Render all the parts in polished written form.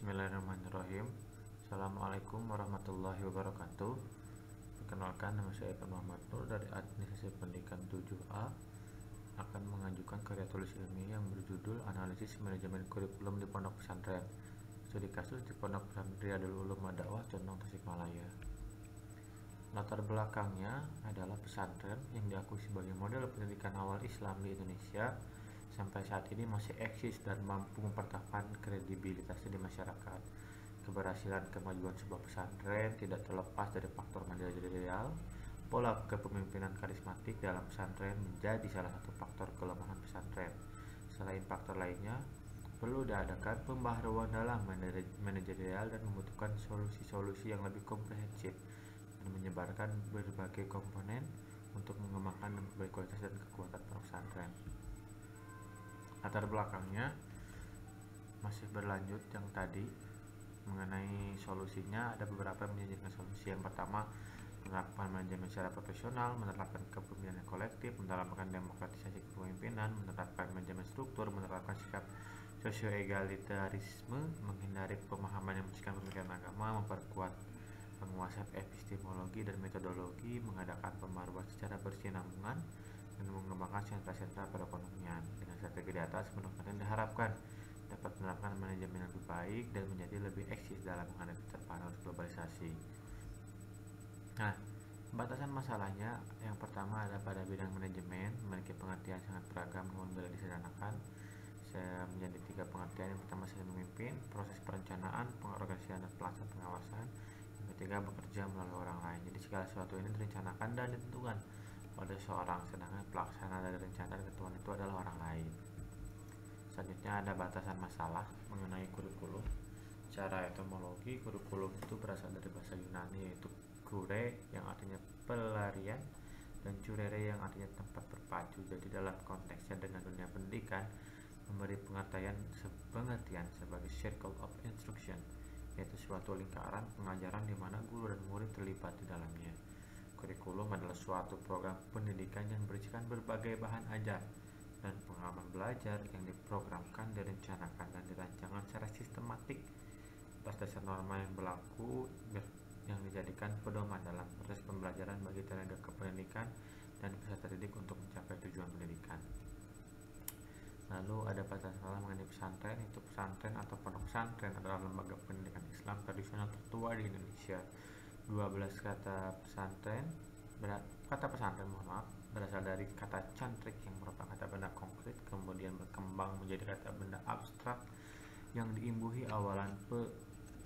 Bismillahirrahmanirrahim. Assalamualaikum warahmatullahi wabarakatuh. Perkenalkan, nama saya Ibnu Muhammad Nur dari Administrasi Pendidikan 7A akan mengajukan karya tulis ilmiah yang berjudul Analisis Manajemen Kurikulum di Pondok Pesantren. Studi kasus di Pondok Pesantren Riyadul Ulum Madakwah Condong Tasikmalaya. Latar belakangnya adalah pesantren yang diakui sebagai model pendidikan awal Islam di Indonesia sampai saat ini masih eksis dan mampu mempertahankan kredibilitasnya di masyarakat. Keberhasilan kemajuan sebuah pesantren tidak terlepas dari faktor manajerial. Pola kepemimpinan karismatik dalam pesantren menjadi salah satu faktor kelemahan pesantren. Selain faktor lainnya, perlu diadakan pembaharuan dalam manajerial dan membutuhkan solusi-solusi yang lebih komprehensif dan menyebarkan berbagai komponen untuk mengembangkan dan memperbaiki kualitas dan kekuatan pesantren. Latar belakangnya masih berlanjut yang tadi mengenai solusinya, ada beberapa yang menjanjikan solusi. Yang pertama, menerapkan manajemen secara profesional, menerapkan kepemimpinan kolektif, menerapkan demokratisasi kepemimpinan, menerapkan manajemen struktur, menerapkan sikap sosio-egalitarisme, menghindari pemahaman yang menciptakan pemikiran agama, memperkuat penguasaan epistemologi dan metodologi, mengadakan pembaruan secara berkesinambungan, dan mengembangkan sentra-sentra perekonomian. Dengan strategi di atas, pesantren diharapkan dapat menerapkan manajemen yang lebih baik dan menjadi lebih eksis dalam menghadapi terpengaruh globalisasi. Nah, batasan masalahnya yang pertama ada pada bidang manajemen, memiliki pengertian sangat beragam namun bila disederhanakan. Saya menjadi 3 pengertian. Yang pertama, saya memimpin proses perencanaan, pengorganisasian dan pelaksanaan pengawasan. Yang ketiga, bekerja melalui orang lain. Jadi segala sesuatu ini direncanakan dan ditentukan oleh seorang, sedangkan pelaksana dari rencana dan ketentuan itu adalah orang lain. Selanjutnya ada batasan masalah mengenai kurikulum. Secara etimologi, kurikulum itu berasal dari bahasa Yunani, yaitu kure yang artinya pelarian dan curere yang artinya tempat berpacu. Jadi dalam konteksnya dengan dunia pendidikan, memberi pengertian sebagai circle of instruction, yaitu suatu lingkaran pengajaran di mana guru dan murid terlibat di dalamnya. Kurikulum adalah suatu program pendidikan yang berisikan berbagai bahan ajar dan pengalaman belajar yang diprogramkan, direncanakan, dan dirancangkan secara sistematik atas dasar norma yang berlaku yang dijadikan pedoman dalam proses pembelajaran bagi tenaga kependidikan dan peserta didik untuk mencapai tujuan pendidikan. Lalu ada batasan mengenai pesantren, itu pesantren atau pondok pesantren adalah lembaga pendidikan Islam tradisional tertua di Indonesia. 12 kata pesantren berasal dari kata cantrik yang merupakan kata benda konkret, kemudian berkembang menjadi kata benda abstrak yang diimbuhi awalan pe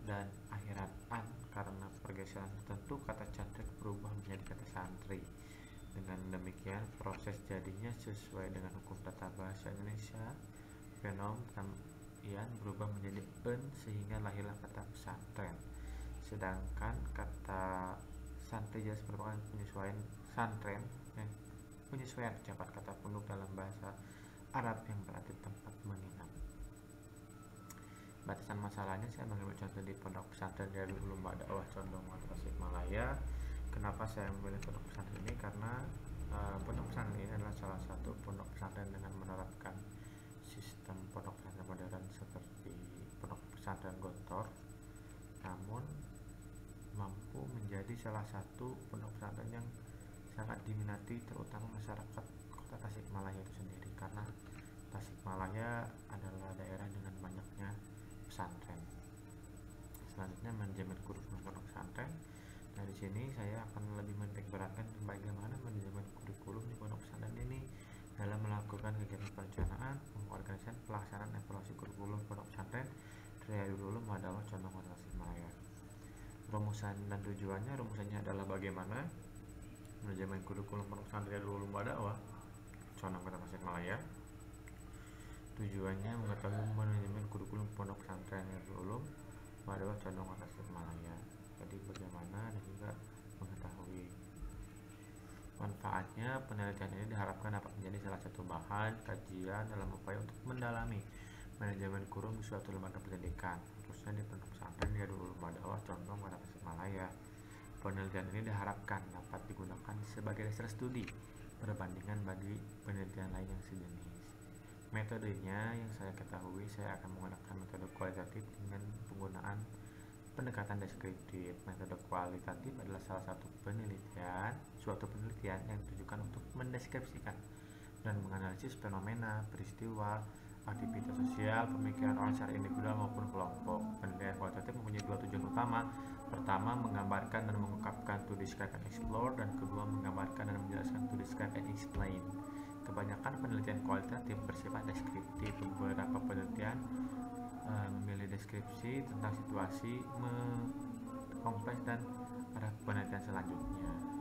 dan akhiran an. Karena pergeseran tertentu, kata cantrik berubah menjadi kata santri. Dengan demikian, proses jadinya sesuai dengan hukum tata bahasa Indonesia. Fenom kemudian berubah menjadi en sehingga lahirlah kata pesantren. Sedangkan kata santri jelas merupakan penyesuaian ucapan kata punduk dalam bahasa Arab yang berarti tempat menginap. Batasan masalahnya, saya mengambil contoh di pondok pesantren Riyadul Ulum Madakwah Condong Tasikmalaya. Kenapa saya memilih pondok pesantren ini? Karena pondok pesantren ini adalah salah satu pondok pesantren dengan menerapkan sistem pondok pesantren modern seperti pondok pesantren Gontor, namun mampu menjadi salah satu pondok pesantren yang sangat diminati terutama masyarakat kota Tasikmalaya itu sendiri, karena Tasikmalaya adalah daerah dengan banyaknya pesantren. Selanjutnya, manajemen kurikulum pondok pesantren. Nah, di sini saya akan lebih menitik beratkan bagaimana manajemen kurikulum di pondok pesantren ini dalam melakukan kegiatan perencanaan, pengorganisasian, pelaksanaan, evaluasi kurikulum pondok pesantren Riyadul Ulum Madakwah Condong Tasikmalaya. Rumusan dan tujuannya, rumusannya adalah bagaimana manajemen kurikulum pondok pesantren Riyadul Ulum Madakwah Condong Tasikmalaya. Tujuannya mengetahui manajemen kurikulum pondok pesantren Riyadul Ulum Madakwah Condong Tasikmalaya. Jadi bagaimana dan juga mengetahui manfaatnya. Penelitian ini diharapkan dapat menjadi salah satu bahan kajian dalam upaya untuk mendalami manajemen kurikulum di suatu lembaga pendidikan, khususnya di pondok pesantren Riyadul Ulum Madakwah Condong Tasikmalaya. Penelitian ini diharapkan dapat digunakan sebagai dasar studi perbandingan bagi penelitian lain yang sejenis. Metodenya yang saya ketahui, saya akan menggunakan metode kualitatif dengan penggunaan pendekatan deskriptif. Metode kualitatif adalah salah satu suatu penelitian yang ditujukan untuk mendeskripsikan dan menganalisis fenomena, peristiwa, aktivitas sosial, pemikiran orang secara individual maupun kelompok. Penelitian kualitatif mempunyai dua tujuan utama. Pertama, menggambarkan dan mengungkapkan to describe and explore, dan kedua, menggambarkan dan menjelaskan to describe and explain. Kebanyakan penelitian kualitatif bersifat deskriptif. Beberapa penelitian memilih deskripsi tentang situasi kompleks dan arah penelitian selanjutnya.